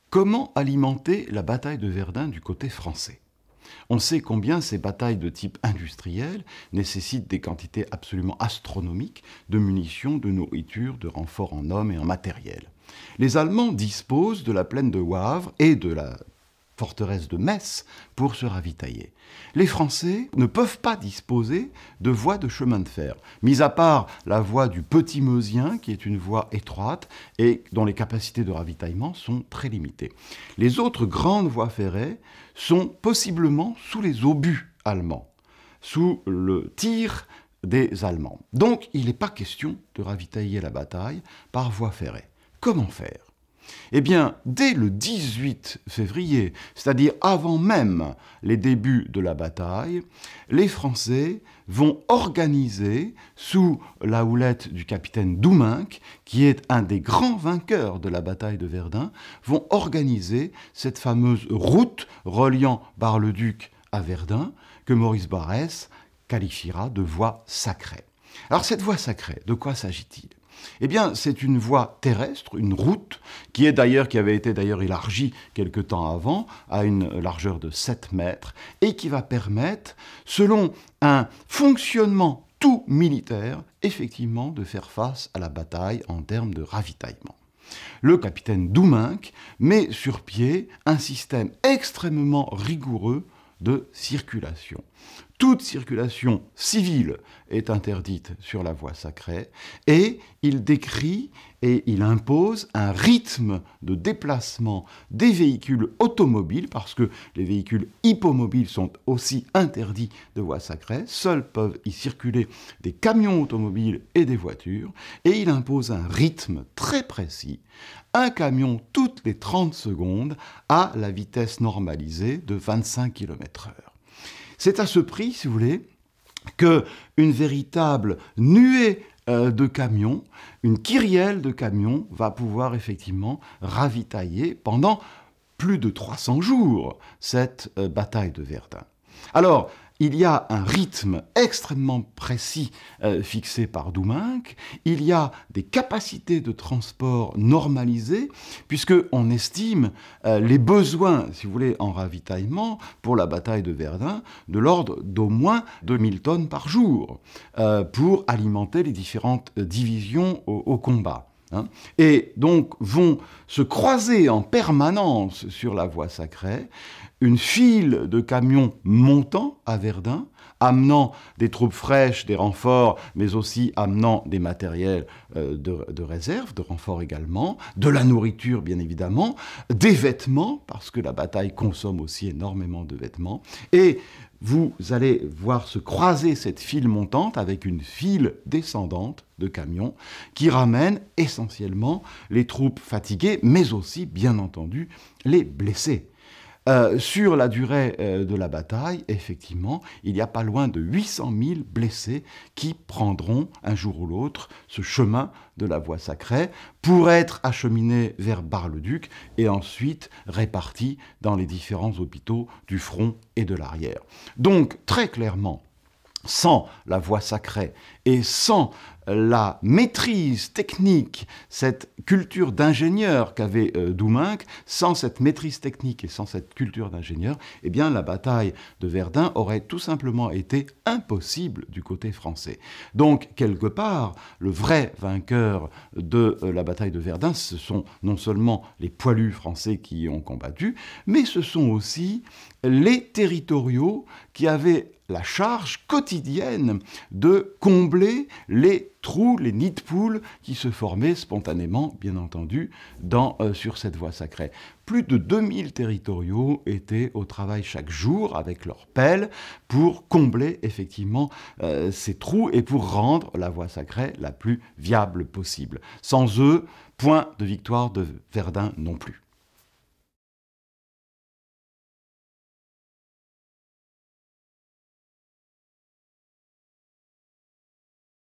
Comment alimenter la bataille de Verdun du côté français? On sait combien ces batailles de type industriel nécessitent des quantités absolument astronomiques de munitions, de nourriture, de renforts en hommes et en matériel. Les Allemands disposent de la plaine de Wavre et de la forteresse de Metz pour se ravitailler. Les Français ne peuvent pas disposer de voies de chemin de fer, mis à part la voie du Petit Meusien, qui est une voie étroite et dont les capacités de ravitaillement sont très limitées. Les autres grandes voies ferrées sont possiblement sous les obus allemands, sous le tir des Allemands. Donc il n'est pas question de ravitailler la bataille par voie ferrée. Comment faire ? Eh bien, dès le 18 février, c'est-à-dire avant même les débuts de la bataille, les Français vont organiser, sous la houlette du capitaine Douminc, qui est un des grands vainqueurs de la bataille de Verdun, vont organiser cette fameuse route reliant Bar-le-Duc à Verdun, que Maurice Barrès qualifiera de voie sacrée. Alors cette voie sacrée, de quoi s'agit-il ? Eh bien, c'est une voie terrestre, une route, qui avait été d'ailleurs élargie quelque temps avant, à une largeur de 7 mètres, et qui va permettre, selon un fonctionnement tout militaire, effectivement, de faire face à la bataille en termes de ravitaillement. Le capitaine Douminc met sur pied un système extrêmement rigoureux de circulation. Toute circulation civile est interdite sur la voie sacrée et il décrit et il impose un rythme de déplacement des véhicules automobiles, parce que les véhicules hippomobiles sont aussi interdits de voie sacrée, seuls peuvent y circuler des camions automobiles et des voitures, et il impose un rythme très précis, un camion toutes les 30 secondes à la vitesse normalisée de 25 km/h. C'est à ce prix, si vous voulez, qu'une véritable nuée de camions, une kyrielle de camions va pouvoir effectivement ravitailler pendant plus de 300 jours cette bataille de Verdun. Alors, il y a un rythme extrêmement précis fixé par Douminc, il y a des capacités de transport normalisées, puisqu'on estime les besoins, si vous voulez, en ravitaillement pour la bataille de Verdun, de l'ordre d'au moins 2000 tonnes par jour, pour alimenter les différentes divisions au combat. Et donc vont se croiser en permanence sur la voie sacrée une file de camions montant à Verdun, amenant des troupes fraîches, des renforts, mais aussi amenant des matériels de réserve, de renforts également, de la nourriture bien évidemment, des vêtements, parce que la bataille consomme aussi énormément de vêtements, et vous allez voir se croiser cette file montante avec une file descendante de camions qui ramènent essentiellement les troupes fatiguées, mais aussi, bien entendu, les blessés. Sur la durée de la bataille, effectivement, il y a pas loin de 800 000 blessés qui prendront un jour ou l'autre ce chemin de la voie sacrée pour être acheminés vers Bar-le-Duc et ensuite répartis dans les différents hôpitaux du front et de l'arrière. Donc, très clairement, sans la voie sacrée et sans la maîtrise technique, cette culture d'ingénieur qu'avait Douminc, sans cette maîtrise technique et sans cette culture d'ingénieur, eh bien la bataille de Verdun aurait tout simplement été impossible du côté français. Donc, quelque part, le vrai vainqueur de la bataille de Verdun, ce sont non seulement les poilus français qui y ont combattu, mais ce sont aussi les territoriaux qui avaient la charge quotidienne de combler les trous, les nids de poules qui se formaient spontanément, bien entendu, sur cette voie sacrée. Plus de 2000 territoriaux étaient au travail chaque jour avec leurs pelles pour combler effectivement ces trous et pour rendre la voie sacrée la plus viable possible. Sans eux, point de victoire de Verdun non plus.